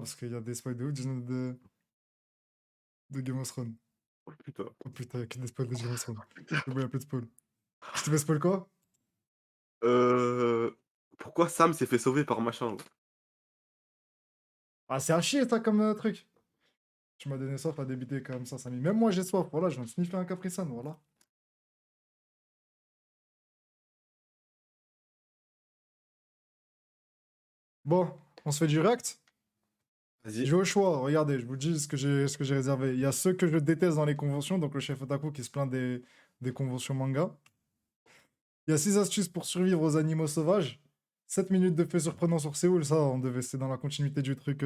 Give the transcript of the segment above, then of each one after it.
Parce qu'il y a des spoils de ouf de Game of Thrones. Oh putain. Oh putain, il y a que des spoils de Game of Thrones. Putain. C'est bon, il y a plus de spoil. Je te fais spoil quoi? Heu, Pourquoi Sam s'est fait sauver par machin là? Ah, c'est à chier, ça, comme truc. Tu m'as donné soif à débiter comme ça, Samy. Même moi, j'ai soif. Voilà, je viens de sniffer un Capri Sun, voilà. Bon, on se fait du react? Vas-y. J'ai au choix, regardez, je vous dis ce que j'ai réservé. Il y a ceux que je déteste dans les conventions, donc le chef Otaku qui se plaint des conventions manga. Il y a 6 astuces pour survivre aux animaux sauvages. 7 minutes de faits surprenants sur Séoul, ça, on devait, c'est dans la continuité du truc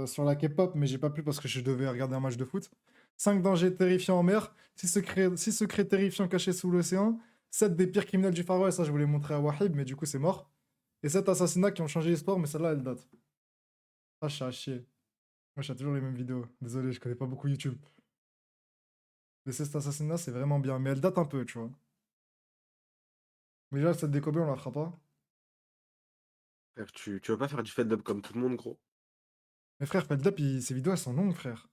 sur la K-pop, mais j'ai pas pu parce que je devais regarder un match de foot. 5 dangers terrifiants en mer, 6 secrets terrifiants cachés sous l'océan, 7 des pires criminels du Far West, ça je voulais montrer à Wahib, mais du coup c'est mort. Et 7 assassinats qui ont changé l'histoire, mais celle-là elle date. Ah, je suis à chier. Moi, je fais toujours les mêmes vidéos. Désolé, je connais pas beaucoup YouTube. Mais cet assassinat, c'est vraiment bien. Mais elle date un peu, tu vois. Mais déjà, cette décobée, on la fera pas. Frère, tu veux pas faire du fade up comme tout le monde, gros? Mais frère, Feld Up, ses vidéos, elles sont longues, frère.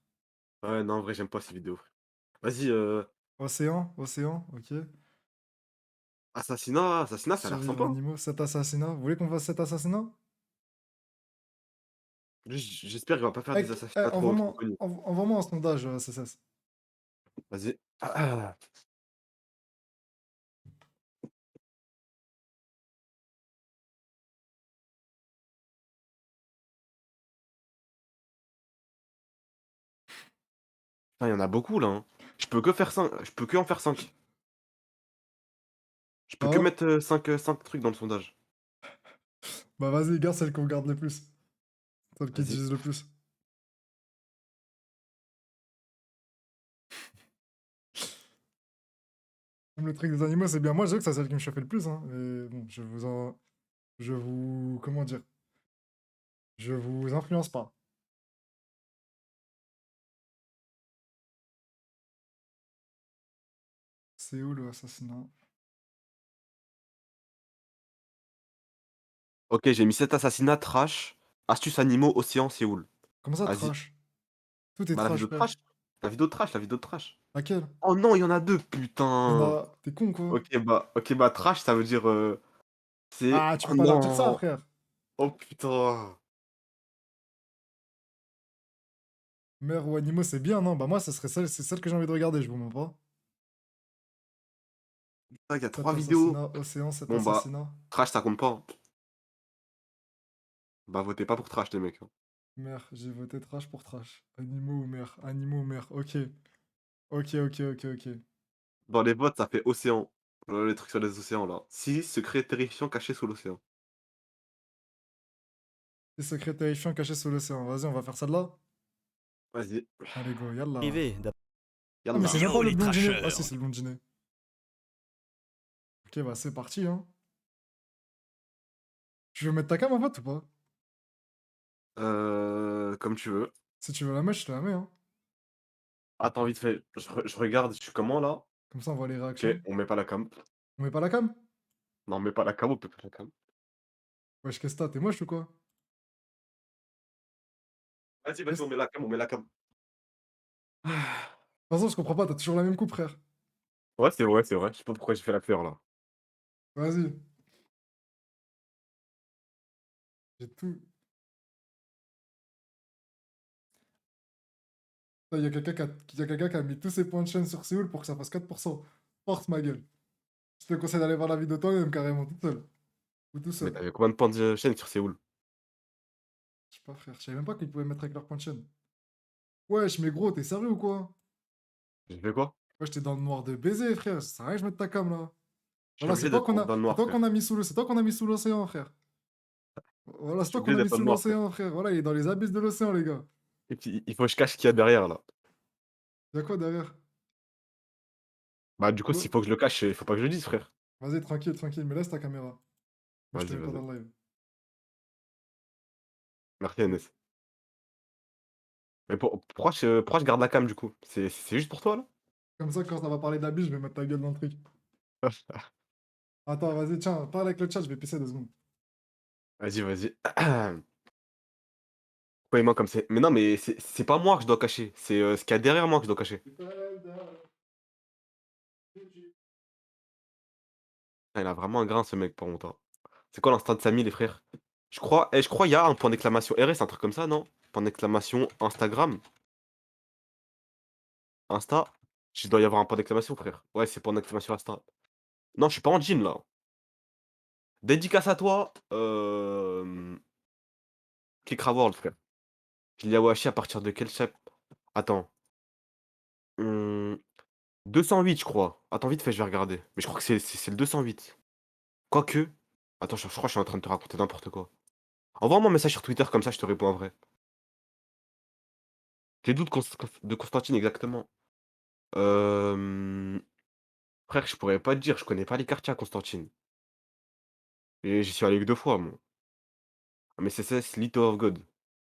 Ouais, non, en vrai, j'aime pas ces vidéos, frère. Vas-y, Océan, océan, ok. assassinat, ça a l'air Survivre sympa, hein. animaux, 7 assassinats. Vous voulez qu'on fasse 7 assassinats? Juste, j'espère qu'il va pas faire des Mec, assassinats trop connus. envoie-moi un sondage, CSS. Vas-y. Putain, il y en a beaucoup là, hein. Je peux que en faire 5. Je peux Ah que ouais? mettre 5 trucs dans le sondage. Bah vas-y, garde celle qu'on garde le plus. Celle qui Vas-y. utilise le plus. Même le truc des animaux, c'est bien. Moi, je sais que c'est celle qui me chauffait le plus, hein. Mais bon, comment dire? Je vous influence pas. C'est où le assassinat? OK, j'ai mis 7 assassinats trash, astuces animaux, océan, Séoul. Comment ça, Vas-y. trash? Tout est Bah, la trash, vidéo de frère. trash. La vidéo de trash. Laquelle? Oh non, il y en a 2, Il y en putain! a. T'es con, quoi? OK, bah, trash, ça veut dire, c'est Ah, tu oh peux pas leur dire ça, non! frère. Oh putain! Mère ou animaux, c'est bien, non? Bah, moi, ce serait celle, c'est celle que j'ai envie de regarder, je vous mens pas. Putain, il y a 7 3 vidéos. assassinats, océan, 7 Bon, bah, assassinats. trash, ça compte pas, hein. Bah, votez pas pour trash, les mecs, hein. Mère, j'ai voté trash pour trash. Animaux ou mère? Animaux ou mère? Ok. Ok, ok, ok, ok. Dans les votes, ça fait océan. Les trucs sur les océans, là. 6 secrets terrifiants cachés sous l'océan. Les secrets terrifiants cachés sous l'océan. Vas-y, on va faire ça de là? Vas-y, Allez, go, yallah. Arrivé, Ah, mais c'est yallah. même pas Yo le les blondinet. Ah, trashers! si, c'est le blondinet. Ok, bah, c'est parti, hein. Tu veux mettre ta cam en fait ou pas? Comme tu veux. Si tu veux la mettre, je te la mets, hein. Attends, vite fait, je regarde, je suis comment, là? Comme ça, on voit les OK, réactions. on met pas la cam. On met pas la cam? Non, on met pas la cam, on peut pas la cam. Wesh, qu'est-ce que t'as? T'es moche ou quoi? Vas-y, Qu'est-ce- on met la cam, on met la cam. De toute façon, je comprends pas, t'as toujours la même coupe, frère. Ouais, c'est vrai, c'est vrai. Je sais pas pourquoi j'ai fait la fleur, là. Vas-y. J'ai tout. Il y a quelqu'un qui a mis tous ses points de chaîne sur Séoul pour que ça fasse 4%. Force ma gueule. Je te conseille d'aller voir la vidéo toi-même, carrément, toute seule. Ou tout Mais seul. tu combien de points de chaîne sur Séoul? Je sais pas, frère. Je savais même pas qu'ils pouvaient mettre avec leur point de chaîne. Wesh, mais gros, t'es sérieux ou quoi? J'ai fait quoi? Wesh, t'es dans le noir de baiser, frère. Ça sert à rien que je mette ta cam, là. Je suis Voilà, obligé d'être dans le c'est noir, toi frère. qu'on a mis c'est toi qu'on a mis sous l'océan, frère. Voilà, Je c'est suis toi qu'on obligé a mis d'être dans le sous noir, frère. l'océan, frère. Voilà, il est dans les abysses de l'océan, les gars. Et puis, il faut que je cache ce qu'il y a derrière, là. Y'a quoi derrière? Bah, du coup, Oh, s'il faut que je le cache, il faut pas que je le dise, frère. vas-y, tranquille, tranquille, mais laisse ta caméra. Moi, je te Vas-y, mets pas vas-y. dans le live. Merci, Enes. Mais pourquoi je garde la cam, du coup? C'est juste pour toi, là? Comme ça, quand ça va parler d'abus, je vais mettre ta gueule dans le truc. Attends, vas-y, tiens, parle avec le chat, je vais pisser 2 secondes. Vas-y, vas-y. Ouais, moi comme c'est mais non, mais c'est pas moi que je dois cacher, c'est, ce qu'il y a derrière moi que je dois cacher. Ah, il a vraiment un grain ce mec par contre, hein. C'est quoi l'insta de Samy les frères? Je crois il y a un point d'exclamation RS, un truc comme ça, non? Point d'exclamation Instagram? Insta? Il doit y avoir un point d'exclamation frère. Ouais, c'est point d'exclamation Insta. Non, je suis pas en jean là. Dédicace à toi, Kekra World frère. Liawashi à partir de quel chap attends, mmh, 208 je crois. Attends vite fait, je vais regarder. Mais je crois que c'est le 208. Quoique, attends, je crois que je suis en train de te raconter n'importe quoi. Envoie-moi un message sur Twitter comme ça je te réponds en vrai. Tes doutes de Constantine exactement? Hem, frère, je pourrais pas te dire, je connais pas les quartiers à Constantine et j'y suis allé que 2 fois moi. Mais CCS Little of God.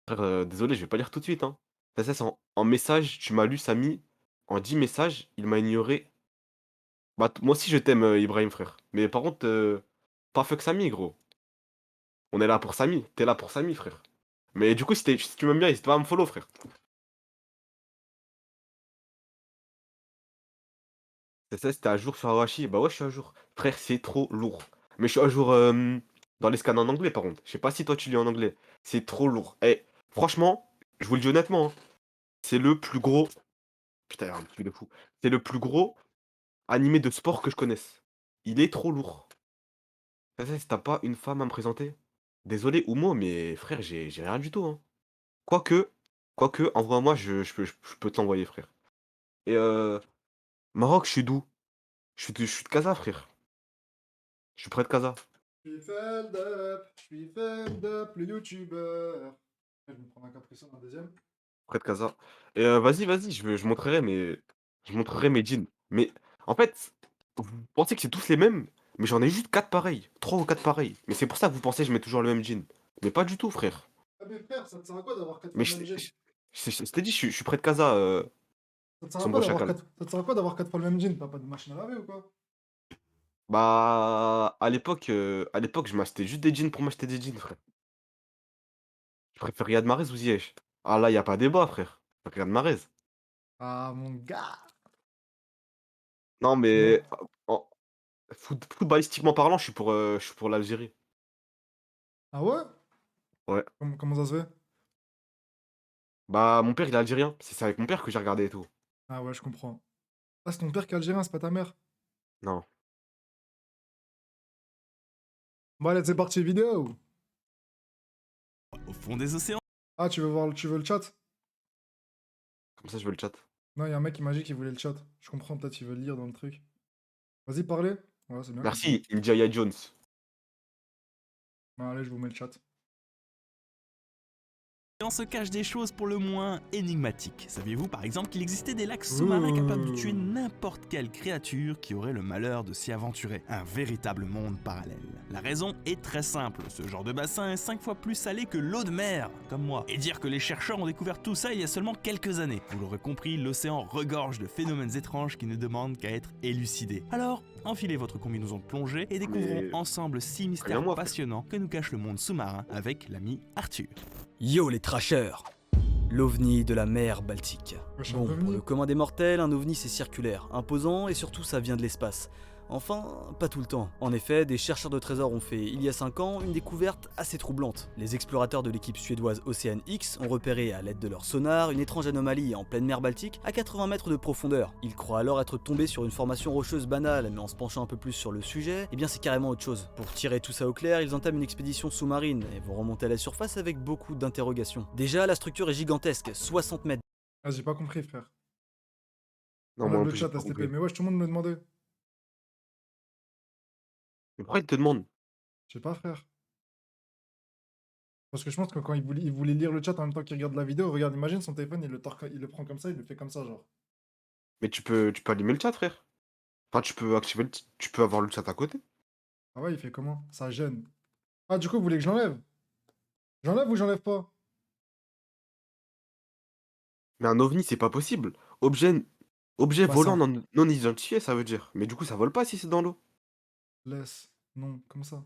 Frère, désolé, je vais pas lire tout de suite, hein. CCS en message, tu m'as lu Samy, en 10 messages, il m'a ignoré. Bah, moi aussi je t'aime, Ibrahim frère. Mais par contre, pas fuck Samy gros. On est là pour Samy, tu là pour Samy frère. Mais du coup, si tu m'aimes bien, n'hésite pas à me follow frère. CCS, tu à jour sur Awashi? Bah ouais, je suis à jour. Frère, c'est trop lourd. Mais je suis à jour, dans les scans en anglais par contre. Je sais pas si toi tu lis en anglais. C'est trop lourd. Eh, franchement, je vous le dis honnêtement, hein, c'est le plus gros putain, il y a un truc de fou. C'est le plus gros animé de sport que je connaisse. Il est trop lourd. Si tu pas une femme à me présenter, désolé Oumo, mais frère, j'ai rien du tout, hein. Quoique quoique, envoie-moi, je peux te l'envoyer, frère. Et Maroc, je suis d'où? Je suis de Casa, frère. Je suis près de Casa, Je suis fed up, le youtubeur. Je vais me prendre un capriccio dans le deuxième. près de Casa. Et vas-y, je montrerai mes jeans. Mais en fait, vous pensez que c'est tous les mêmes, mais j'en ai juste 4 pareils, 3 ou 4 pareils. Mais c'est pour ça que vous pensez que je mets toujours le même jean. Mais pas du tout, frère. Ah mais frère, ça te sert à quoi d'avoir 4 Mais fois le même jean? je t'ai dit, je suis près de Casa, Ça te sert à quoi Sombre d'avoir Chacal. 4... Ça te sert à quoi d'avoir 4 fois le même jean? T'as pas de machine à laver ou quoi? Bah, à l'époque, je m'achetais juste des jeans pour m'acheter des jeans, frère. Je préfère Riyad Mahrez ou Ziyech. Ah là, y a pas débat, frère. Je préfère Riyad Mahrez. Ah mon gars! Non, Mais... mais footballistiquement parlant, je suis pour l'Algérie. Ah ouais? Ouais. Comment ça se fait? Bah, mon père, il est algérien. C'est avec mon père que j'ai regardé et tout. Ah ouais, je comprends. Ah, c'est ton père qui est algérien, c'est pas ta mère. Non. Bon allez, c'est parti, vidéo! Au fond des océans. Ah, tu veux le chat? Comme ça, je veux le chat. Non, il y a un mec qui m'a dit qu'il voulait le chat. Je comprends, peut-être qu'il veut le lire dans le truc. Vas-y, parlez. Ouais, c'est bien comme ça. Merci, Indiaya Jones. Bon, allez, je vous mets le chat. Se cachent des choses pour le moins énigmatiques. Saviez-vous par exemple qu'il existait des lacs sous-marins capables de tuer Ouh. n'importe quelle créature qui aurait le malheur de s'y aventurer? Un véritable monde parallèle. La raison est très simple, ce genre de bassin est 5 fois plus salé que l'eau de mer, comme moi. Et dire que les chercheurs ont découvert tout ça il y a seulement quelques années. Vous l'aurez compris, l'océan regorge de phénomènes étranges qui ne demandent qu'à être élucidés. Alors, enfilez votre combinaison de plongée et découvrons Mais ensemble 6 mystères préviens-moi, frère. passionnants que nous cache le monde sous-marin avec l'ami Arthur. Yo les trashers! L'OVNI de la mer Baltique. Wesh, un Bon, pour ovni. le commun des mortels, un ovni c'est circulaire, imposant et surtout ça vient de l'espace. Enfin, pas tout le temps. En effet, des chercheurs de trésors ont fait, il y a 5 ans, une découverte assez troublante. Les explorateurs de l'équipe suédoise Ocean X ont repéré à l'aide de leur sonar une étrange anomalie en pleine mer Baltique à 80 mètres de profondeur. Ils croient alors être tombés sur une formation rocheuse banale, mais en se penchant un peu plus sur le sujet, eh bien c'est carrément autre chose. Pour tirer tout ça au clair, ils entament une expédition sous-marine et vont remonter à la surface avec beaucoup d'interrogations. Déjà, la structure est gigantesque, 60 mètres. Ah, j'ai pas compris, frère. Non, moi Enlève non le plus, j'ai chat, pas s'il te plaît. compris. Mais wesh, tout le monde me demandait. Mais pourquoi il te demande? Je sais pas, frère. Parce que je pense que quand il voulait lire le chat en même temps qu'il regarde la vidéo, regarde, imagine son téléphone, il le prend comme ça, il le fait comme ça, genre. Mais tu peux allumer le chat, frère. Enfin, tu peux avoir le chat à côté. Ah ouais, il fait comment? Ça gêne. Ah, du coup, vous voulez que je l'enlève? J'enlève ou j'enlève pas? Mais un ovni, c'est pas possible. Objet Bah, volant ça. non identifié, ça veut dire. Mais du coup, ça vole pas si c'est dans l'eau. Laisse. Non, comment ça?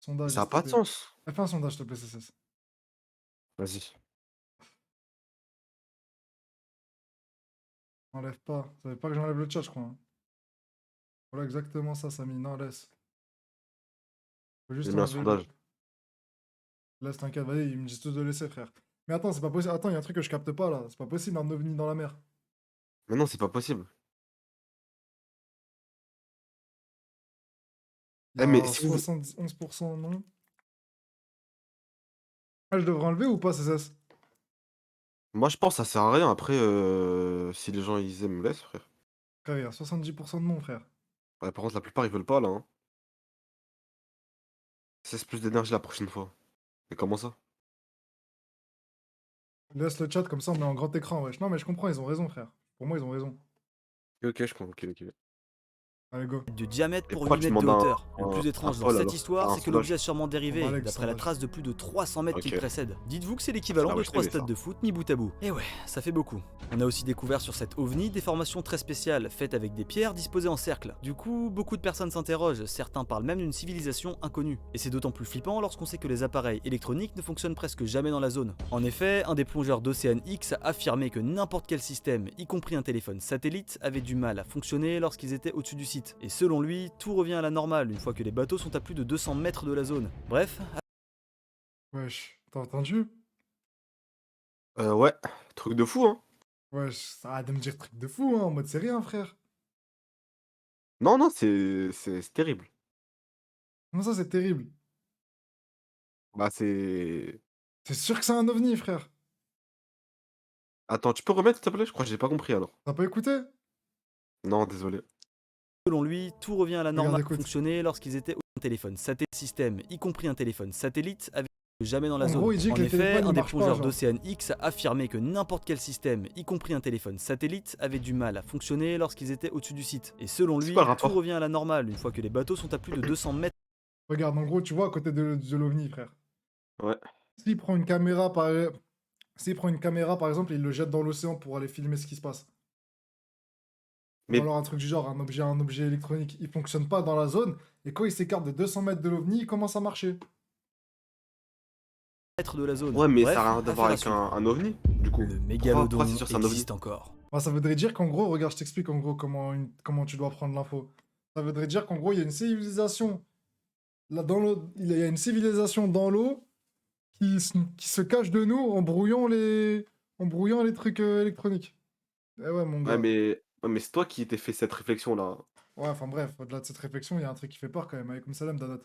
Sondage, Ça a s'il te pas de plaît. sens. Fais un sondage, s'il te plaît, CSS. Vas-y. Enlève pas. Ça veut pas que j'enlève le chat, je crois, hein. Voilà exactement ça, Samy. Non, laisse. Faut J'ai juste mis un enlever le. sondage. Laisse, t'inquiète, vas-y, ils me disent tous de laisser, frère. Mais attends, c'est pas possible. Attends, il y a un truc que je capte pas là. C'est pas possible, un ovni dans la mer. Mais non, c'est pas possible. Il y Eh, mais a si vous... 71% non. Ah, je devrais enlever ou pas, CSS? Moi, je pense que ça sert à rien. Après, si les gens, ils aiment, laisse, frère. Frère, il y a 70% de non, frère. Ouais, par contre, la plupart, ils veulent pas, là. Hein. Cesse plus d'énergie la prochaine fois. Mais comment ça? Laisse le chat comme ça, on met en grand écran, wesh. Non, mais je comprends, ils ont raison, frère. Pour moi, ils ont raison. Ok, je comprends. Ok. Allez, go. de diamètre Et pour pourquoi 8 tu mètres de demandes hauteur. Le un plus étrange dans folle, cette alors? histoire, Un c'est que l'objet sondage? a sûrement On va dérivé, aller avec le d'après la sondage. trace de plus de 300 mètres qui Ok. le précède. Dites-vous que c'est Ça l'équivalent va, de je 3 t'aimais, stades ça. de foot mis bout à bout. Et ouais, ça fait beaucoup. On a aussi découvert sur cette ovni des formations très spéciales, faites avec des pierres disposées en cercle. Du coup, beaucoup de personnes s'interrogent, certains parlent même d'une civilisation inconnue. Et c'est d'autant plus flippant lorsqu'on sait que les appareils électroniques ne fonctionnent presque jamais dans la zone. En effet, un des plongeurs d'Océan X a affirmé que n'importe quel système, y compris un téléphone satellite, avait du mal à fonctionner lorsqu'ils étaient au-dessus du site. Et selon lui, tout revient à la normale une fois que les bateaux sont à plus de 200 mètres de la zone. Bref, Wesh, t'as entendu? Ouais. Truc de fou, hein. Wesh, arrête de me dire truc de fou, hein, en mode c'est rien, frère. Non, non, c'est terrible. Comment ça, c'est terrible? Bah, c'est... C'est sûr que c'est un ovni, frère. Attends, tu peux remettre, s'il te plaît? Je crois que j'ai pas compris, alors. T'as pas écouté? Non, désolé. selon lui, tout revient à la Regarde, normale écoute. fonctionner lorsqu'ils étaient au téléphone satellite système, y compris un téléphone satellite, avait jamais dans la En zone. gros, il dit que En les effet, téléphones, un ils des marchent pas, plongeurs genre. d'Océan X a affirmé que n'importe quel système, y compris un téléphone satellite, avait du mal à fonctionner lorsqu'ils étaient au-dessus du site. Et selon C'est lui, quoi le tout rapport? revient à la normale une fois que les bateaux sont à plus de 200 mètres Regarde, en gros, tu vois, à côté de l'ovni, frère. Ouais. S'il prend une caméra, s'il prend une caméra, par exemple, et il le jette dans l'océan pour aller filmer ce qui se passe. Ou Mais... alors un truc du genre, un objet électronique, il fonctionne pas dans la zone, et quand il s'écarte de 200 mètres de l'ovni, il commence à marcher. de la zone. Ouais, mais Bref, ça n'a rien à affaire voir à avec suivre. un ovni, du coup. Le Pourquoi mégalodon c'est sûr c'est un ovni? existe encore. Bah, ça voudrait dire qu'en gros, regarde, je t'explique en gros comment tu dois prendre l'info. Ça voudrait dire qu'en gros, il y a une civilisation là dans l'eau, il y a une civilisation dans l'eau qui se cache de nous en brouillant les trucs électroniques. Eh ouais, mon gars. Ouais, mais c'est toi qui t'es fait cette réflexion-là. Ouais, enfin bref, au-delà de cette réflexion, il y a un truc qui fait peur quand même, avec Salam Dadat.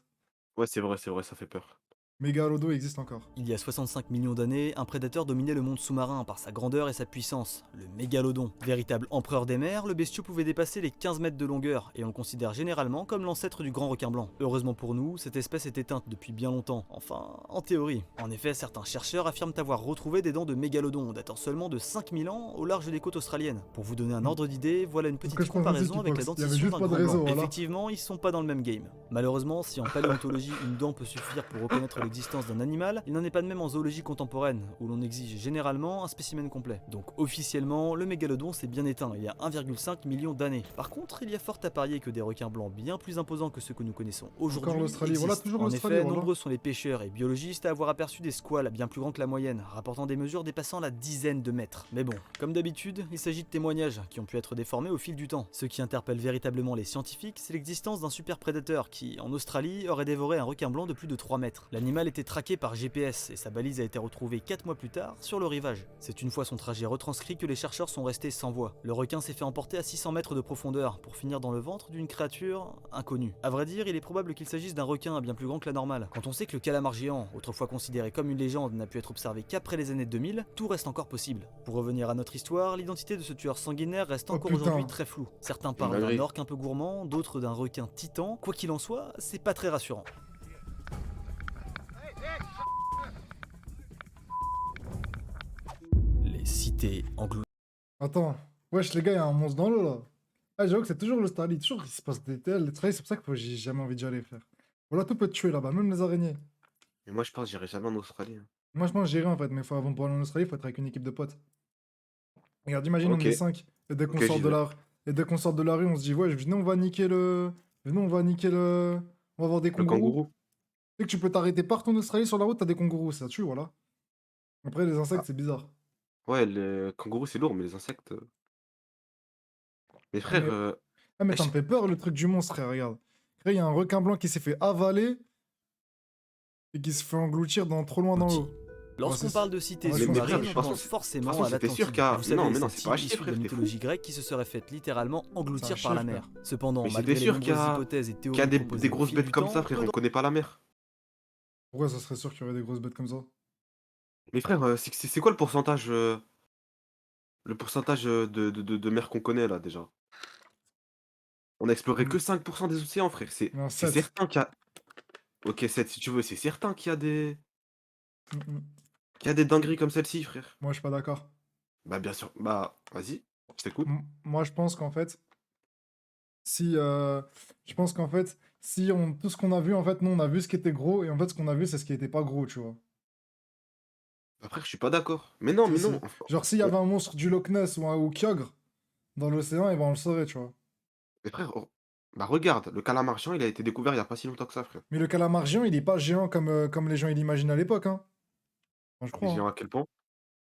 Ouais, c'est vrai, ça fait peur. Mégalodo existe encore. Il y a 65 millions d'années, un prédateur dominait le monde sous-marin par sa grandeur et sa puissance, le mégalodon. Véritable empereur des mers, le bestiau pouvait dépasser les 15 mètres de longueur et on le considère généralement comme l'ancêtre du grand requin blanc. Heureusement pour nous, cette espèce est éteinte depuis bien longtemps, enfin, en théorie. En effet, certains chercheurs affirment avoir retrouvé des dents de mégalodon datant seulement de 5000 ans au large des côtes australiennes. Pour vous donner un ordre d'idée, voilà une que petite je pense aussi, comparaison avec la Kickbox. Il y avait dentition juste d'un pas de grand réseau, blanc. voilà. Effectivement, ils sont pas dans le même game. Malheureusement, si en paléontologie une dent peut suffire pour reconnaître l'existence d'un animal, il n'en est pas de même en zoologie contemporaine, où l'on exige généralement un spécimen complet. Donc officiellement, le mégalodon s'est bien éteint il y a 1,5 million d'années. Par contre, il y a fort à parier que des requins blancs bien plus imposants que ceux que nous connaissons aujourd'hui l'Australie, existent. voilà, toujours En l'Australie, effet, voilà. nombreux sont les pêcheurs et biologistes à avoir aperçu des squales bien plus grands que la moyenne, rapportant des mesures dépassant la dizaine de mètres. Mais bon, comme d'habitude, il s'agit de témoignages qui ont pu être déformés au fil du temps. Ce qui interpelle véritablement les scientifiques, c'est l'existence d'un super prédateur qui, en Australie, aurait dévoré un requin blanc de plus de 3 mètres. L'animal était traqué par GPS et sa balise a été retrouvée 4 mois plus tard sur le rivage. C'est une fois son trajet retranscrit que les chercheurs sont restés sans voix. Le requin s'est fait emporter à 600 mètres de profondeur pour finir dans le ventre d'une créature inconnue. A vrai dire, il est probable qu'il s'agisse d'un requin bien plus grand que la normale. Quand on sait que le calamar géant, autrefois considéré comme une légende, n'a pu être observé qu'après les années 2000, tout reste encore possible. Pour revenir à notre histoire, l'identité de ce tueur sanguinaire reste Oh, encore putain. aujourd'hui très floue. Certains parlent d'un Dinguerie. orque un peu gourmand, d'autres d'un requin titan. Quoi qu'il en soit, c'est pas très rassurant. Les cités anglo... Attends. Wesh, les gars, il y a un monstre dans l'eau là. Ah, j'avoue que c'est toujours l'Australie. Toujours, il se passe des tels. L'Australie, c'est pour ça que j'ai jamais envie d'y aller, frère. Voilà, tout peut te tuer là-bas, même les araignées. Mais moi, je pense que j'irai jamais en Australie. Hein. Moi, je pense que j'irai en fait, mais avant pour aller en Australie, il faut être avec une équipe de potes. Regarde, imagine, on Ok. est 5. Et dès qu'on Ok, sort j'y de vais. la... et dès qu'on sort de la rue, on se dit, ouais, venez, on va niquer le. Venez, on va niquer le. On va voir des Le kangourous. kangourou. sais que tu peux t'arrêter partout en Australie sur la route, t'as des kangourous, ça tue, voilà. Après, les insectes, Ah, c'est bizarre. ouais, le kangourou, c'est lourd, mais les insectes. Mais Ah, frère, mais, ah, mais eh, ça me fait peur le truc du monstre, frère, regarde. Frère, il y a un requin blanc qui s'est fait avaler et qui se fait engloutir dans trop loin dans Outil. l'eau. Ouais, Lorsqu'on parle de cité ouais, mais, mais frère, sous-marine, de on toute façon, pense de toute forcément façon, à c'était sûr l'Atlantide. qu'il y a. Vous Non, savez, mais non, cette c'est pas à île chier, issue de la frère, t'es fou. mythologie grecque qui se serait faite littéralement c'est engloutir à par chier, la frère. mer. Cependant, Mais malgré c'était les sûr qu'il y nombreuses a, hypothèses et qu'il y a théories proposées des au grosses fil bêtes du comme temps, ça, frère, peu on connaît pas la mer. Pourquoi ça serait sûr qu'il y aurait des grosses bêtes comme ça? Mais frère, c'est quoi le pourcentage de mer qu'on connaît là déjà? On a exploré Hmm, que 5% des océans, frère. non, C'est 7. certain qu'il y a. Ok, 7 si tu veux, c'est certain qu'il y a des dingueries comme celle-ci, frère. Moi, je suis pas d'accord. Bah, bien sûr. Bah, vas-y, je t'écoute. Moi, je pense qu'en fait, si, je pense qu'en fait, si on, tout ce qu'on a vu, en fait, nous, on a vu ce qui était gros, et en fait, ce qu'on a vu, c'est ce qui était pas gros, tu vois. Après, je suis pas d'accord. Mais non, Si, mais non. si. Genre, s'il y On- avait un monstre du Loch Ness ou un ou Kyogre dans l'océan, et ben, on le saurait, tu vois. Mais frère, bah regarde, le calamar géant, il a été découvert il y a pas si longtemps que ça, frère. Mais le calamar géant, il est pas géant comme, comme les gens ils l'imaginent à l'époque, hein. Enfin, je Mais crois, hein. géant à quel point?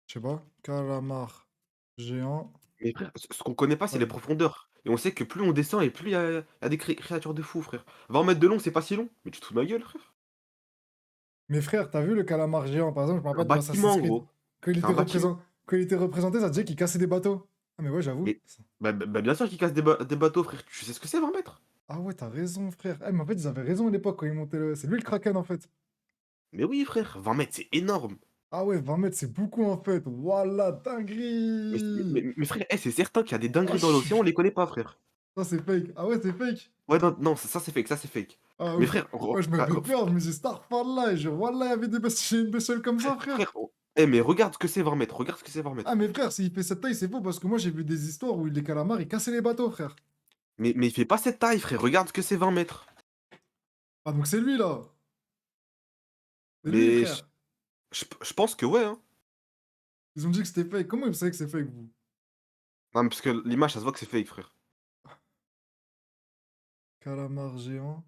Je sais pas. Calamar géant. Mais frère, ce qu'on connaît pas, c'est les Taille. profondeurs. Et on sait que plus on descend et plus il y a des créatures de fous, frère. 20 mètres de long, c'est pas si long. Mais tu te fous de ma gueule, frère. Mais frère, t'as vu le calamar géant, par exemple, je me Un rappelle dans bâtiment, Assassin's en Creed, gros. quand il C'est était un bâtiment. quand il était représenté, ça disait qu'il cassait des bateaux. Ah, mais ouais, j'avoue. Mais bah, bien sûr qu'ils cassent des bateaux, frère. Tu sais ce que c'est, 20 mètres? Ah ouais, t'as raison, frère. Eh, mais en fait, ils avaient raison à l'époque quand ils montaient le. C'est lui le Kraken, en fait. Mais oui, frère, 20 mètres, c'est énorme. Ah ouais, 20 mètres, c'est beaucoup, en fait. Voilà, Mais, mais, dinguerie! mais frère, c'est certain qu'il y a des Ah, dingueries dans l'océan, on les connaît pas, frère. ça, c'est fake. Ah ouais, c'est fake. Ouais, non, non, ça c'est fake, ça c'est fake. Ah Mais oui. frère, Ouais, je me fais peur, je me dis Starfall et je vois là, il y avait une bestiole comme ça, frère. frère, mais regarde ce que c'est 20 mètres, regarde ce que c'est 20 Ah, mètres. mais frère, s'il fait cette taille, c'est faux parce que moi, j'ai vu des histoires où les calamars, ils cassaient les bateaux, frère. Mais il fait pas cette taille, frère, regarde ce que c'est 20 mètres. Ah, donc c'est lui, là. C'est lui, Mais frère. je pense que ouais, hein. Ils ont dit que c'était fake. Comment vous savez que c'est fake, vous? Non, mais parce que l'image, ça se voit que c'est fake, frère. Calamar géant.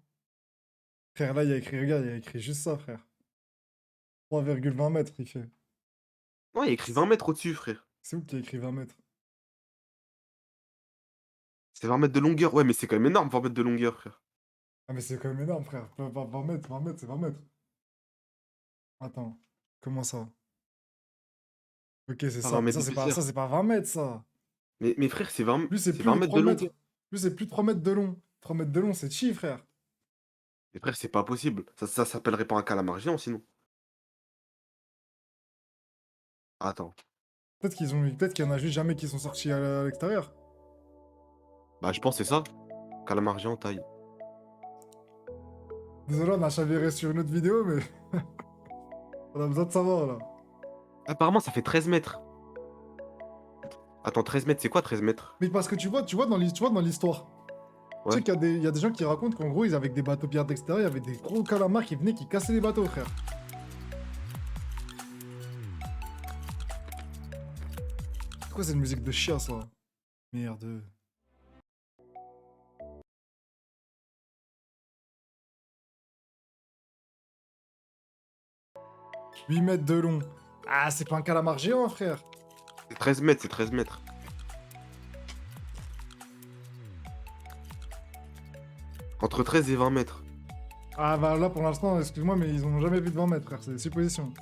Frère, là, il y a écrit, regarde, il y a écrit juste ça, frère. 3,20 mètres, il fait. Non, il y a écrit 20 mètres au-dessus, frère. C'est où qu'il y a écrit 20 mètres? C'est 20 mètres de longueur, ouais, mais c'est quand même énorme, 20 mètres de longueur, frère. Ah, mais c'est quand même énorme, frère. 20 mètres, 20 mètres, c'est 20 mètres. Attends, comment ça? Ok, c'est Pas ça. 20 Mais mètres ça, ça, d'épaisseur. c'est pas 20 mètres, ça. Mais frère, Lui, c'est c'est plus 20 de mètres 3 de mètres. longueur. Lui, c'est plus de 3 mètres de long. 3 mètres de long, c'est chi, frère. Mais frère, c'est pas possible. Ça s'appellerait pas un calamar géant, sinon. Attends. Peut-être qu'il y en a juste jamais qui sont sortis à l'extérieur. Bah, je pense que c'est ça. Calamar géant taille. Désolé, on a chaviré sur une autre vidéo, mais on a besoin de savoir, là. Apparemment, ça fait 13 mètres. Attends, 13 mètres, c'est quoi 13 mètres? Mais parce que tu vois dans l'histoire. Tu Ouais. sais il y a des gens qui racontent qu'en gros, ils avaient des bateaux pirates d'extérieur, il y avait des gros calamars qui venaient, qui cassaient les bateaux, frère. C'est quoi cette musique de chien, ça? Merde. 8 mètres de long. Ah, c'est pas un calamar géant, frère. C'est 13 mètres, c'est 13 mètres. Entre 13 et 20 mètres. Ah, bah là, pour l'instant, excuse-moi, mais ils ont jamais vu de 20 mètres, frère. C'est des suppositions.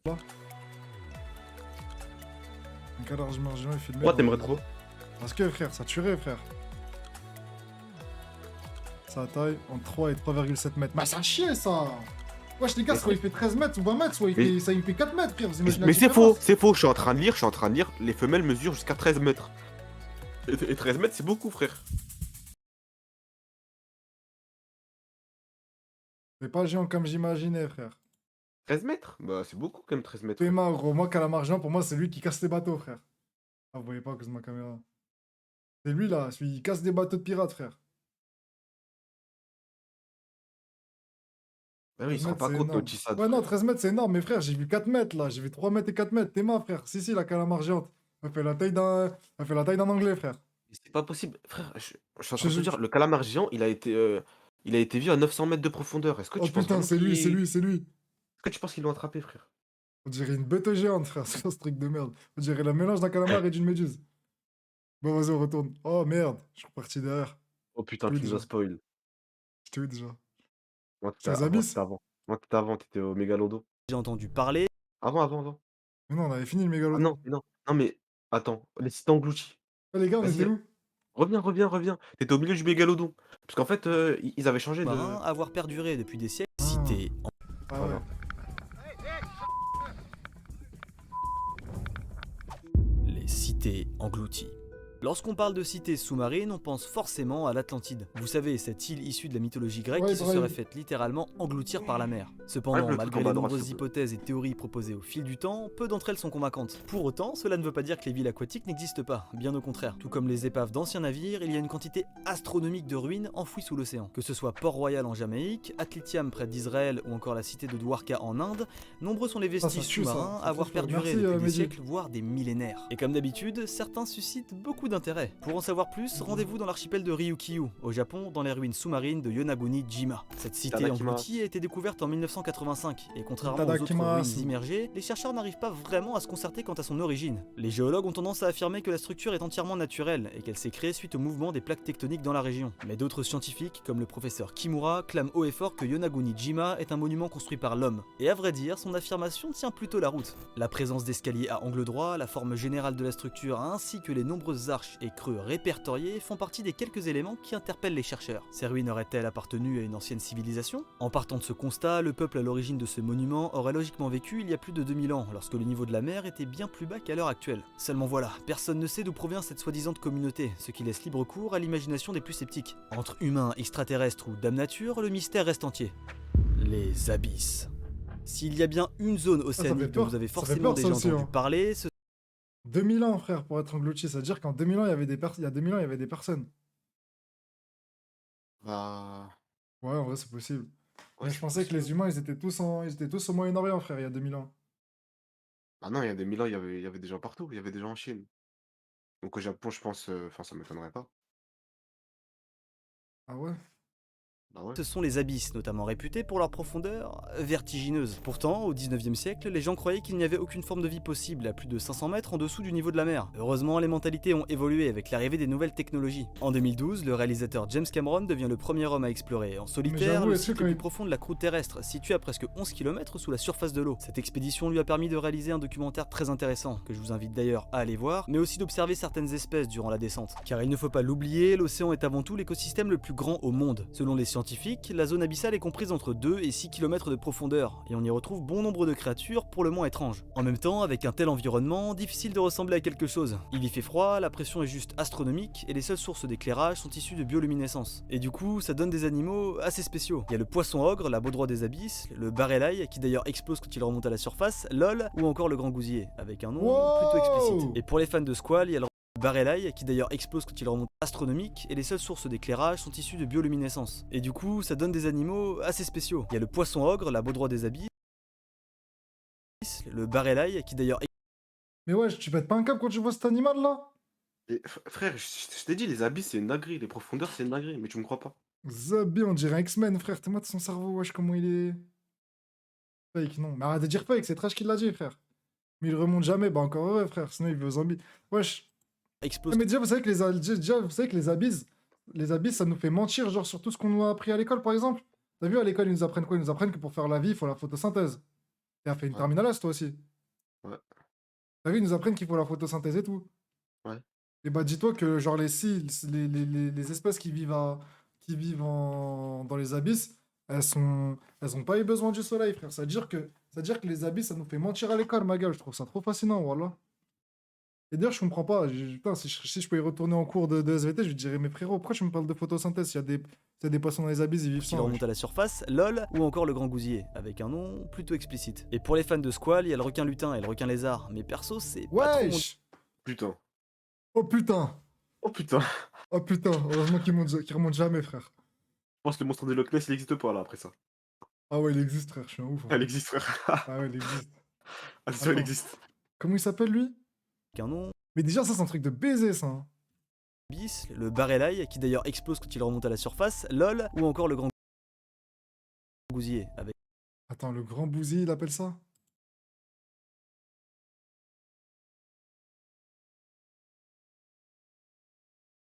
Là. Un calamar géant est filmé. Pourquoi dans- t'aimerais trop? Parce que, frère, ça tuerait, frère. Sa taille entre 3 et 3,7 mètres. Bah, c'est un chien, ça! Wesh, les gars, Mais soit il fait 13 mètres ou 20 mètres, soit il Mais- fait, ça il fait 4 mètres, frère. Vous imaginez la Mais c'est différence? faux, c'est faux. Je suis en train de lire. Les femelles mesurent jusqu'à 13 mètres. Et 13 mètres, c'est beaucoup, frère. C'est pas géant comme j'imaginais, frère. 13 mètres? Bah, c'est beaucoup quand même, 13 mètres. frère. Pema, gros, moi, calamar géant, pour moi, c'est lui qui casse les bateaux, frère. Ah, vous voyez pas à cause de ma caméra. C'est lui, là, celui qui casse des bateaux de pirates, frère. Bah oui, il 13 se rend mètres, pas c'est compte, énorme. Naughty Ouais, non, 13 mètres, c'est énorme. Mais frère, j'ai vu 4 mètres là. J'ai vu 3 mètres et 4 mètres. T'es ma frère. Si, la calamar géante. Elle fait la taille d'un anglais, frère. C'est pas possible. Frère, je suis en Je train de te te dire, jure. le calamar géant, il a été vu à 900 mètres de profondeur. Est-ce que Oh tu penses putain, vraiment c'est lui, c'est qu'ils lui, c'est lui. est-ce que tu penses qu'ils l'ont attrapé, frère? On dirait une bête géante, frère. C'est quoi ce truc de merde? On dirait le mélange d'un calamar et d'une méduse. Bon, vas-y, on retourne. Oh merde, je suis reparti derrière. Oh Je putain, t'ai où tu nous as déjà? spoil. Je t'ai où déjà? Moi, Je suis t'étais aux avant, abysses? t'étais avant. Moi, t'étais avant, t'étais au Mégalodo. J'ai entendu parler. Avant. Mais non, on avait fini le Ah non, mégalodon. mais non. Non, mais attends, les sites engloutis. Oh les gars, on Vas-y, était où? reviens. T'étais au milieu du Mégalodon. Parce qu'en fait, ils avaient changé de. Marins avoir perduré depuis des siècles. Ah, Cité ah ouais. Voilà. les cités englouties. Lorsqu'on parle de cités sous-marines, on pense forcément à l'Atlantide. Vous savez, cette île issue de la mythologie grecque Ouais, qui se Brahim. serait faite littéralement engloutir par la mer. Cependant, Enlève le truc malgré en bas les à droite, nombreuses s'il te plaît. hypothèses et théories proposées au fil du temps, peu d'entre elles sont convaincantes. Pour autant, cela ne veut pas dire que les villes aquatiques n'existent pas, bien au contraire. Tout comme les épaves d'anciens navires, il y a une quantité astronomique de ruines enfouies sous l'océan. Que ce soit Port-Royal en Jamaïque, Atlitiam près d'Israël ou encore la cité de Dwarka en Inde, nombreux sont les ça vestiges tue, ça. sous-marins Ça à avoir tue, frère. perduré Merci, depuis des Mehdi. siècles, voire des millénaires. Et comme d'habitude, certains suscitent beaucoup d'intérêt. Pour en savoir plus, rendez-vous dans l'archipel de Ryukyu, au Japon, dans les ruines sous-marines de Yonaguni-jima. Cette cité Itadakimasu. engloutie a été découverte en 1985, et contrairement aux autres Itadakimasu. ruines immergées, les chercheurs n'arrivent pas vraiment à se concerter quant à son origine. Les géologues ont tendance à affirmer que la structure est entièrement naturelle, et qu'elle s'est créée suite au mouvement des plaques tectoniques dans la région. Mais d'autres scientifiques, comme le professeur Kimura, clament haut et fort que Yonaguni-jima est un monument construit par l'homme. Et à vrai dire, son affirmation tient plutôt la route. La présence d'escaliers à angle droit, la forme générale de la structure ainsi que les nombreuses arches et creux répertoriés font partie des quelques éléments qui interpellent les chercheurs. Ces ruines auraient-elles appartenu à une ancienne civilisation? En partant de ce constat, le peuple à l'origine de ce monument aurait logiquement vécu il y a plus de 2000 ans, lorsque le niveau de la mer était bien plus bas qu'à l'heure actuelle. Seulement voilà, personne ne sait d'où provient cette soi-disant communauté, ce qui laisse libre cours à l'imagination des plus sceptiques. Entre humains, extraterrestres ou dame nature, le mystère reste entier. Les abysses. S'il y a bien une zone océanique dont peur. vous avez Ça fait forcément peur, ça déjà aussi, entendu hein. parler, ce 2000 ans, frère, pour être englouti. Ça veut dire qu'en 2000 ans, il y avait des personnes. Il y a 2000 ans, il y avait des personnes. Bah. Ouais, en vrai, c'est possible. Ouais, Mais je c'est pensais que possible. les humains, ils étaient tous au Moyen-Orient, frère, il y a 2000 ans. Ah non, il y a des 1000 ans, il y avait des gens partout. Il y avait des gens en Chine. Donc au Japon, je pense. Enfin, ça m'étonnerait pas. Ah ouais? Bah ouais. Ce sont les abysses, notamment réputés pour leur profondeur vertigineuse. Pourtant, au 19e siècle, les gens croyaient qu'il n'y avait aucune forme de vie possible à plus de 500 mètres en dessous du niveau de la mer. Heureusement, les mentalités ont évolué avec l'arrivée des nouvelles technologies. En 2012, le réalisateur James Cameron devient le premier homme à explorer en solitaire j'avoue, le est-ce que site quand le il- plus profond de la croûte terrestre, situé à presque 11 km sous la surface de l'eau. Cette expédition lui a permis de réaliser un documentaire très intéressant, que je vous invite d'ailleurs à aller voir, mais aussi d'observer certaines espèces durant la descente. Car il ne faut pas l'oublier, l'océan est avant tout l'écosystème le plus grand au monde. Selon les scientifiques, la zone abyssale est comprise entre 2 et 6 km de profondeur, et on y retrouve bon nombre de créatures pour le moins étranges. En même temps, avec un tel environnement, difficile de ressembler à quelque chose. Il y fait froid, la pression est juste astronomique, et les seules sources d'éclairage sont issues de bioluminescence. Et du coup, ça donne des animaux assez spéciaux. Il y a le poisson ogre, la baudroie des abysses, le barrelai, qui d'ailleurs explose quand il remonte à la surface, lol, ou encore le grand gousier, avec un nom plutôt explicite. Et pour les fans de squal, il y a le barrelai, qui d'ailleurs explose quand il remonte astronomique, et les seules sources d'éclairage sont issues de bioluminescence. Et du coup, ça donne des animaux assez spéciaux. Il y a le poisson ogre, la baudroie des abysses, le barrelai, qui d'ailleurs Mais ouais, tu pètes pas un câble quand tu vois cet animal là? Et frère, je t'ai dit, les abysses, c'est une dinguerie. Les profondeurs, c'est une dinguerie. Mais tu me crois pas. Zabi, on dirait un X-Men, frère. T'es moi de son cerveau, wesh, comment il est. Fake, non. Mais arrête de dire fake, c'est Trash qui l'a dit, frère. Mais il remonte jamais, bah encore heureux, frère. Sinon il veut aux zombies. Wesh. explose Ah, mais déjà, vous savez que déjà, vous savez que les abysses, ça nous fait mentir, genre sur tout ce qu'on nous a appris à l'école, par exemple. T'as vu, à l'école, ils nous apprennent quoi? Ils nous apprennent que pour faire la vie, il faut la photosynthèse. T'as fait une Ouais. terminale S, toi aussi. Ouais. T'as vu, ils nous apprennent qu'il faut la photosynthèse et tout. Ouais. Et bah, dis-toi que, genre, les espèces dans les abysses, elles ont pas eu besoin du soleil, frère. C'est-à-dire que les abysses, ça nous fait mentir à l'école, ma gueule. Je trouve ça trop fascinant, voilà. Et d'ailleurs, je comprends pas. Putain, si je peux y retourner en cours de SVT, je lui dirais, mais frérot, pourquoi tu me parles de photosynthèse? S'il y a des poissons dans les abysses, ils vivent qui sans. remonte à la surface, lol, ou encore le grand gousier, avec un nom plutôt explicite. Et pour les fans de squal, il y a le requin lutin et le requin lézard, mais perso, c'est pas trop mon Wesh! Putain. Oh putain! Oh putain. Oh putain! Heureusement qu'il remonte jamais, frère. Je pense que le monstre de Loch Ness, il n'existe pas là après ça. Ah ouais, il existe, frère, je suis un ouf en Elle fait. existe, frère. Ah ouais, il existe. Ah, c'est sûr, elle Attends, existe. comment il s'appelle lui? Un nom, Mais déjà, ça, c'est un truc de baiser, ça, hein. bis, le barrelai, qui d'ailleurs explose quand il remonte à la surface, LOL, ou encore le grand gousier, avec Attends, le grand bousille, il appelle ça?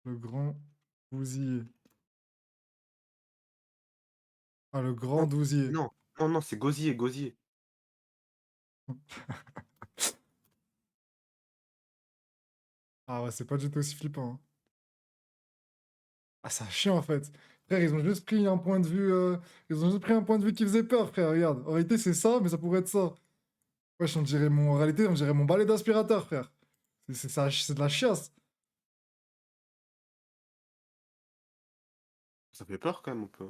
Le grand bousiller. Ah, le grand Non, douzier. non, non, non, c'est gosier, gosier. Ah ouais, c'est pas du tout aussi flippant, hein. Ah, c'est chiant en fait. Frère, ils ont juste pris un point de vue. Ils ont juste pris un point de vue qui faisait peur, frère. Regarde. En réalité, c'est ça, mais ça pourrait être ça. Wesh, on dirait mon. En réalité, on dirait mon balai d'aspirateur, frère. C'est de la chiasse. Ça fait peur quand même un peu.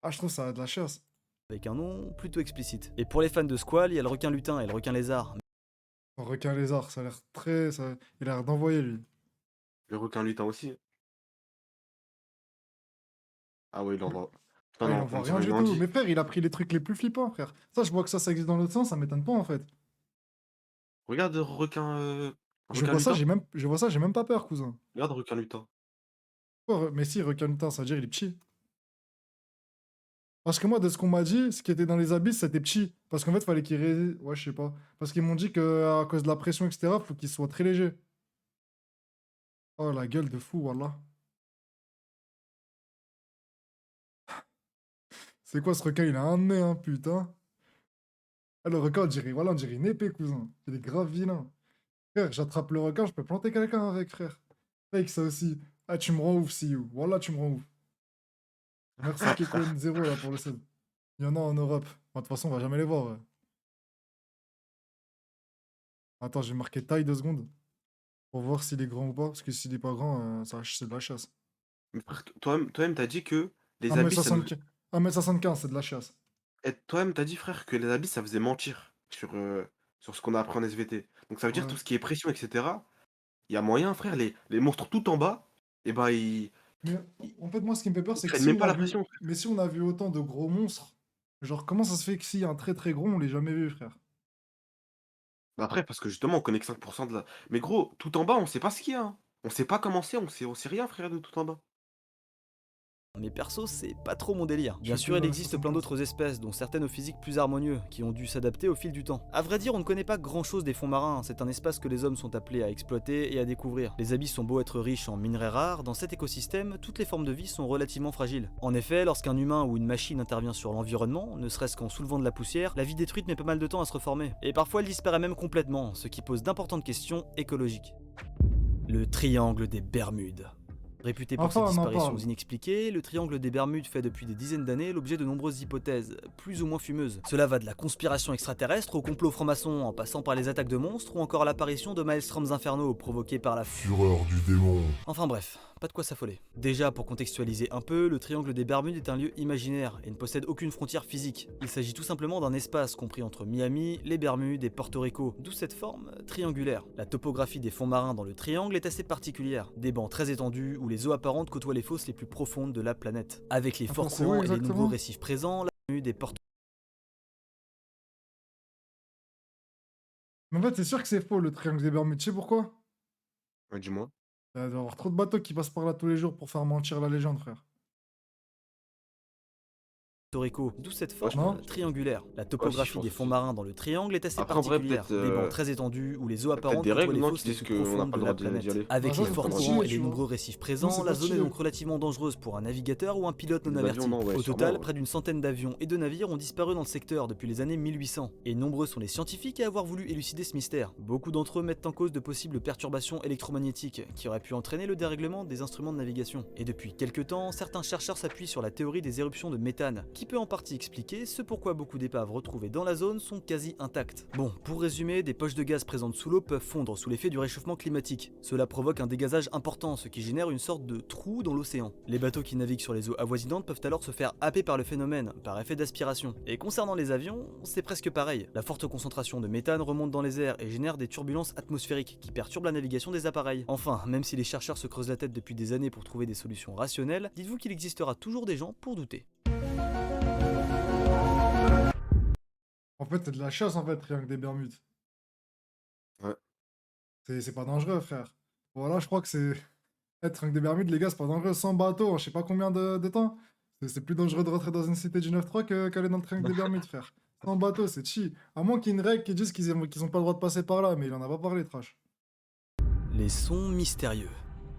Ah, je trouve ça a de la chiasse. un nom plutôt explicite. Et pour les fans de Squall, il y a le requin lutin et le requin lézard. Un requin lézard, ça a l'air très. Il a l'air d'envoyer, lui. Le requin lutin aussi. Ah ouais, il envoie. Putain, Ah, il non, en on voit rien dirait une du tout. Andy. Mais frère, il a pris les trucs les plus flippants, frère. Ça, je vois que ça existe dans l'autre sens, ça m'étonne pas en fait. Regarde requin, Je requin vois ça, lutin. je vois ça, j'ai même pas peur, cousin. Regarde requin lutin. Oh, mais si, requin lutin, ça veut dire il est petit. Parce que moi, de ce qu'on m'a dit, ce qui était dans les abysses, c'était petit. Parce qu'en fait, fallait qu'il Ouais, je sais pas. Parce qu'ils m'ont dit que à cause de la pression, etc., faut qu'il soit très léger. Oh, la gueule de fou, voilà. C'est quoi ce requin? Il a un nez, hein, putain. Ah, le requin, on dirait une épée, cousin. Il est grave vilain. Frère, j'attrape le requin, je peux planter quelqu'un avec, frère. Fake, ça aussi. Ah, tu me rends ouf, See you. Voilà, tu me rends ouf. Merci, Kekon0, là, pour le sub. Il y en a en Europe. Bon, de toute façon, on va jamais les voir, ouais. Attends, j'ai marqué taille 2 secondes. Pour voir s'il est grand ou pas. Parce que s'il est pas grand, c'est de la chasse. Mais frère, toi-même, t'as dit que les abysses, ça nous... 1m75, 1m75, c'est de la chasse. Toi-même, t'as dit, frère, que les abysses, ça faisait mentir sur ce qu'on a appris en SVT. Donc ça veut dire Ouais. tout ce qui est pression, etc. Il y a moyen, frère, les monstres tout en bas, et bah Mais en fait, moi, ce qui me fait peur, ils c'est que prennent si même on pas a la vu. pression. Mais si on a vu autant de gros monstres, genre, comment ça se fait que s'il y a un très très gros, on l'ait jamais vu, frère? Bah après, parce que justement, on connaît que 5% de la. Mais gros, tout en bas, on sait pas ce qu'il y a, hein. On sait pas comment c'est, on sait rien, frère, de tout en bas. Mais perso, c'est pas trop mon délire. Bien Je suis sûr, plus il dans les existe plein 75. d'autres espèces, dont certaines au physique plus harmonieux, qui ont dû s'adapter au fil du temps. À vrai dire, on ne connaît pas grand chose des fonds marins, c'est un espace que les hommes sont appelés à exploiter et à découvrir. Les abysses sont beaux être riches en minerais rares, dans cet écosystème, toutes les formes de vie sont relativement fragiles. En effet, lorsqu'un humain ou une machine intervient sur l'environnement, ne serait-ce qu'en soulevant de la poussière, la vie détruite met pas mal de temps à se reformer. Et parfois elle disparaît même complètement, ce qui pose d'importantes questions écologiques. Le triangle des Bermudes. Réputé pour ses Enfin, on en disparitions parle. inexpliquées, le triangle des Bermudes fait depuis des dizaines d'années l'objet de nombreuses hypothèses, plus ou moins fumeuses. Cela va de la conspiration extraterrestre au complot franc-maçon, en passant par les attaques de monstres ou encore à l'apparition de maelstroms infernaux provoqués par la Fureur du démon. Enfin bref, pas de quoi s'affoler. Déjà, pour contextualiser un peu, le triangle des Bermudes est un lieu imaginaire et ne possède aucune frontière physique. Il s'agit tout simplement d'un espace compris entre Miami, les Bermudes et Porto Rico, d'où cette forme triangulaire. La topographie des fonds marins dans le triangle est assez particulière. Des bancs très étendus où les eaux apparentes côtoient les fosses les plus profondes de la planète. Avec les forts Attends, c'est où courants et les exactement? nombreux récifs présents, la Bermude et Porto Mais en fait, c'est sûr que c'est faux, le triangle des Bermudes. Tu sais pourquoi? Ouais, dis-moi. Il doit y avoir trop de bateaux qui passent par là tous les jours pour faire mentir la légende, frère. Rico, d'où cette Ouais, forme Non. triangulaire. La je topographie pense des fonds aussi. marins dans le triangle est assez Après, en vrai, particulière. peut-être, Des bancs très étendus où les eaux peut-être apparentes des côtoient règles, les non, fosses qui les disent plus qu'on n'a profondes pas de le la droit d'y planète. aller. Avec Bah, ça, les c'est forts pas courants stylé, et tu les vois. nombreux récifs Ça, présents, c'est la pas zone est stylé. donc relativement dangereuse pour un navigateur ou un pilote non Les averti. avions, non, ouais, Au sûrement, total, ouais. près d'une centaine d'avions et de navires ont disparu dans le secteur depuis les années 1800. Et nombreux sont les scientifiques à avoir voulu élucider ce mystère. Beaucoup d'entre eux mettent en cause de possibles perturbations électromagnétiques qui auraient pu entraîner le dérèglement des instruments de navigation. Et depuis quelques temps, certains chercheurs s'appuient sur la théorie des éruptions de méthane, qui peut en partie expliquer ce pourquoi beaucoup d'épaves retrouvées dans la zone sont quasi intactes. Bon, pour résumer, des poches de gaz présentes sous l'eau peuvent fondre sous l'effet du réchauffement climatique. Cela provoque un dégazage important, ce qui génère une sorte de trou dans l'océan. Les bateaux qui naviguent sur les eaux avoisinantes peuvent alors se faire happer par le phénomène, par effet d'aspiration. Et concernant les avions, c'est presque pareil. La forte concentration de méthane remonte dans les airs et génère des turbulences atmosphériques qui perturbent la navigation des appareils. Enfin, même si les chercheurs se creusent la tête depuis des années pour trouver des solutions rationnelles, dites-vous qu'il existera toujours des gens pour douter. En fait, c'est de la chasse, en fait, triangle des Bermudes. Ouais. C'est pas dangereux, frère. Voilà, je crois que c'est... Être triangle des Bermudes, les gars, c'est pas dangereux. Sans bateau, en je sais pas combien de temps. C'est plus dangereux de rentrer dans une cité du 9-3 qu'aller dans le triangle des Bermudes, frère. Sans bateau, c'est chi. À moins qu'il y ait une règle qui dise qu'ils ont pas le droit de passer par là, mais il en a pas parlé, trash. Les sons mystérieux.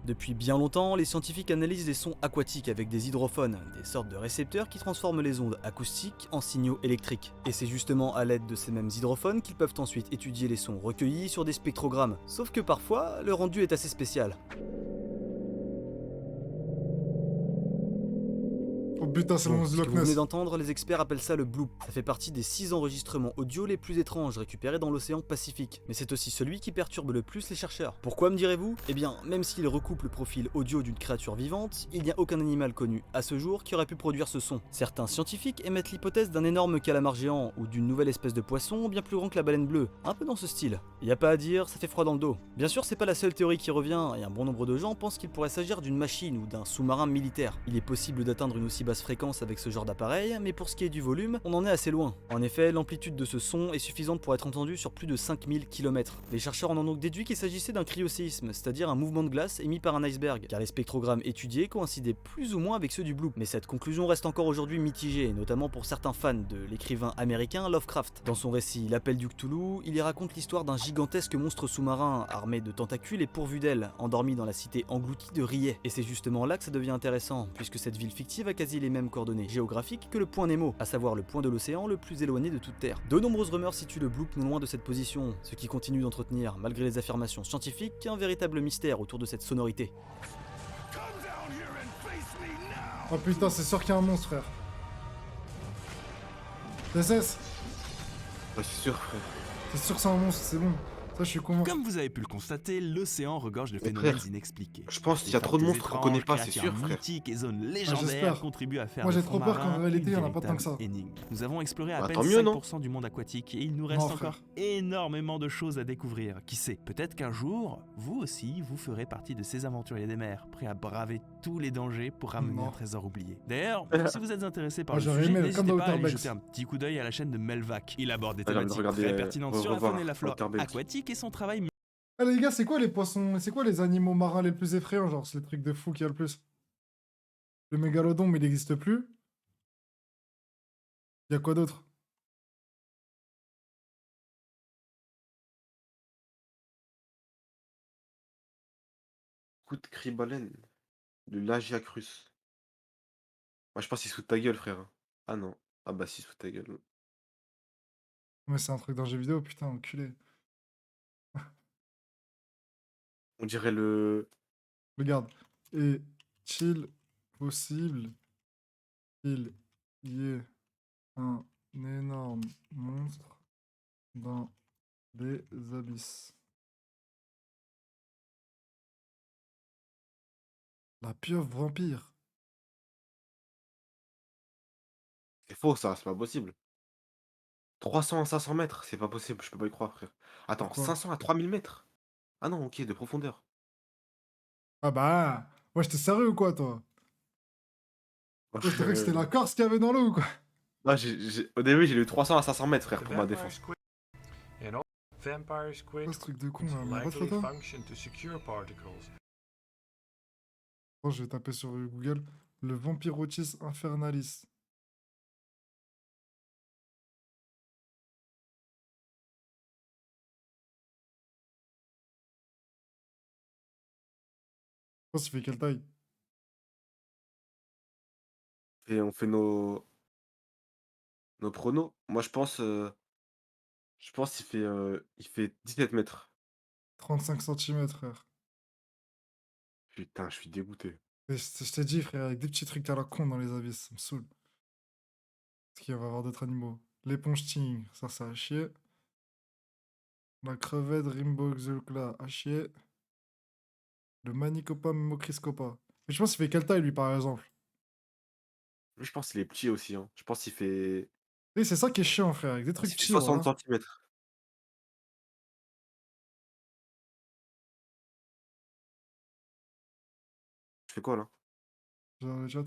Depuis bien longtemps, les scientifiques analysent les sons aquatiques avec des hydrophones, des sortes de récepteurs qui transforment les ondes acoustiques en signaux électriques. Et c'est justement à l'aide de ces mêmes hydrophones qu'ils peuvent ensuite étudier les sons recueillis sur des spectrogrammes. Sauf que parfois, le rendu est assez spécial. Oh putain, c'est le Bon, monstre ce de que Loch vous venez Ness. d'entendre, les experts appellent ça le bloop. Ça fait partie des 6 enregistrements audio les plus étranges récupérés dans l'océan Pacifique. Mais c'est aussi celui qui perturbe le plus les chercheurs. Pourquoi me direz-vous? Eh bien, même s'il recoupe le profil audio d'une créature vivante, il n'y a aucun animal connu à ce jour qui aurait pu produire ce son. Certains scientifiques émettent l'hypothèse d'un énorme calamar géant ou d'une nouvelle espèce de poisson bien plus grand que la baleine bleue, un peu dans ce style. Y a pas à dire, ça fait froid dans le dos. Bien sûr, c'est pas la seule théorie qui revient, et un bon nombre de gens pensent qu'il pourrait s'agir d'une machine ou d'un sous-marin militaire. Il est possible d'atteindre une aussi basse fréquence avec ce genre d'appareil, mais pour ce qui est du volume, on en est assez loin. En effet, l'amplitude de ce son est suffisante pour être entendue sur plus de 5000 km. Les chercheurs en ont donc déduit qu'il s'agissait d'un cryoséisme, c'est-à-dire un mouvement de glace émis par un iceberg, car les spectrogrammes étudiés coïncidaient plus ou moins avec ceux du bloop. Mais cette conclusion reste encore aujourd'hui mitigée, notamment pour certains fans de l'écrivain américain Lovecraft. Dans son récit L'appel du Cthulhu, il y raconte l'histoire d'un gigantesque monstre sous-marin armé de tentacules et pourvu d'ailes, endormi dans la cité engloutie de Riet. Et c'est justement là que ça devient intéressant, puisque cette ville fictive a quasi les mêmes coordonnées géographiques que le point Nemo, à savoir le point de l'océan le plus éloigné de toute Terre. De nombreuses rumeurs situent le bloop non loin de cette position, ce qui continue d'entretenir, malgré les affirmations scientifiques, un véritable mystère autour de cette sonorité. Oh putain, c'est sûr qu'il y a un monstre, frère. TSS, Ouais, c'est sûr, frère. c'est sûr que c'est un monstre, c'est bon. Ça, je suis convaincu. Comme vous avez pu le constater, l'océan regorge de Mais phénomènes frère, inexpliqués. je pense qu'il Des y a trop de forces monstres qu'on étranges, connaît pas, c'est créatures sûr, frère. mythiques et zones légendaires j'espère. contribuent à faire Moi, des j'ai trop peur qu'en fonds réalité, marins il y en a pas tant que une ça. énigme. Nous avons exploré à Bah, peine tant mieux, non 5% du monde aquatique et il nous reste Non, encore frère. énormément de choses à découvrir. Qui sait, peut-être qu'un jour, vous aussi, vous ferez partie de ces aventuriers des mers, prêts à braver tous les dangers pour ramener Non. un trésor oublié. D'ailleurs, si vous êtes intéressé par Moi, le j'aurais sujet, aimé, comme n'hésitez dans pas à Outer aller Banks. jeter un petit coup d'œil à la chaîne de Melvac. Il aborde des Ouais, j'ai envie de thématiques regarder, très pertinentes sur la revoir faune et la flore Outer Banks. aquatique et son travail. Ah, les gars, c'est quoi les poissons, c'est quoi les animaux marins les plus effrayants? Genre, c'est les trucs de fou qu'il y a le plus. Le mégalodon, mais il n'existe plus. Il y a quoi d'autre? Coup de cribalène. Le Lagiacrus. Moi, je pense qu'il se fout de ta gueule, frère. Ah non. Ah bah si, il se fout de ta gueule. Mais c'est un truc d'un jeu vidéo, putain, enculé. On dirait le... Regarde. Est-il possible qu'il y ait un énorme monstre dans les abysses? La pieuvre vampire. C'est faux, ça, c'est pas possible. 300 à 500 mètres, c'est pas possible, je peux pas y croire, frère. Attends, Pourquoi? 500 à 3000 mètres? Ah non, ok, de profondeur. Ah bah, moi j'étais sérieux ou quoi, toi? Toi, je te que c'était la Corse qu'il y avait dans l'eau ou quoi? Non, au début, j'ai eu 300 à 500 mètres, frère, The pour ma vampire défense. squid in all vampire squid Quoi ce truc de con là? Mais likely photo? function to secure particles. Bon, je vais taper sur Google le Vampirotis infernalis. Je pense qu'il fait quelle taille? Et on fait nos pronos. Moi, je pense il fait 17 mètres. 35 centimètres, frère. Putain, je suis dégoûté. Et je t'ai dit, frère, avec des petits trucs à la con dans les abysses, ça me saoule. Est-ce qu'il va y avoir d'autres animaux? L'éponge tigre, ça à chier. La crevette Rimboxulcla, à chier. Le Manicopa Mimocriscopa. Mais je pense qu'il fait quelle taille, lui, par exemple? Lui, je pense qu'il est petit aussi, hein. Je pense qu'il fait... Et c'est ça qui est chiant, frère, avec des je pense trucs qu'il fait petits, 60 voilà. centimètres. Je fais quoi, là? Genre le chat.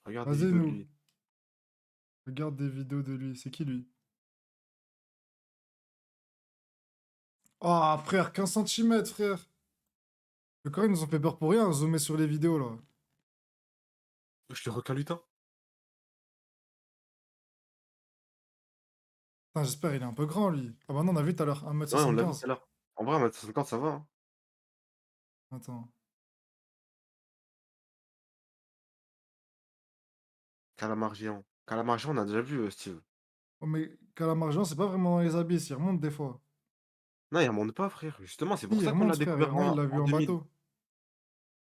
Regarde des Vas-y, vidéos de nous. lui. Regarde des vidéos de lui. C'est qui lui? Ah, frère, 15 centimètres, frère. Le corps, ils nous ont fait peur pour rien, zoomer sur les vidéos, là. Je le requin lutin. Putain, j'espère il est un peu grand, lui. Ah bah non, on a vu tout à l'heure, Ouais, on l'a vu tout 1m75. à l'heure. En vrai, 1m50, ça va, hein. Attends. Calamar géant. Calamar géant, on a déjà vu, Steve. Oh, mais Calamar c'est pas vraiment dans les abysses, il remonte des fois. Non, il remonte pas, frère. Justement, c'est Si, pour il ça qu'on l'a remonte, frère. Il y découvert en a, il l'a en vu en 2000. bateau.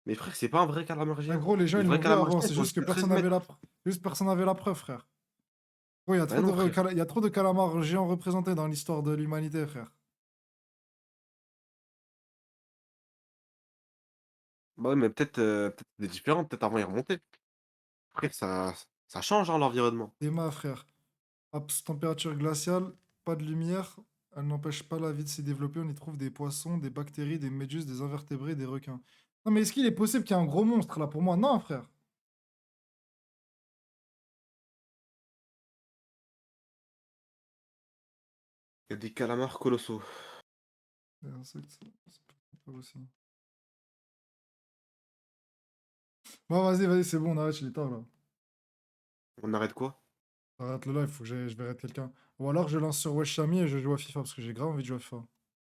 Mais frère, c'est pas un vrai calamar Ah, géant. gros, les gens, Les ils vrais l'ont vu calamars avant, géants, c'est ils font juste que jusqu'à 13 personne avait mètres. la preuve. Juste personne avait la preuve, frère. Gros, il y a Bah trop non, de, frère. il y a trop de calamars géants représentés dans l'histoire de l'humanité, frère. Bah ouais, mais peut-être c'est différent. Peut-être avant, il remontait. Frère, ça change, hein, l'environnement. Emma, frère. Température glaciale, pas de lumière. Elle n'empêche pas la vie de s'y développer. On y trouve des poissons, des bactéries, des méduses, des invertébrés, des requins. Non, mais est-ce qu'il est possible qu'il y ait un gros monstre là pour moi? Non, frère. Il y a des calamars colossaux. Les insectes, c'est pas aussi. Bon, vas-y, c'est bon, on arrête, il est tard là. On arrête quoi? Arrête le live, faut que je verrai quelqu'un. Ou alors je lance sur Weshami et je joue à FIFA parce que j'ai grave envie de jouer à FIFA.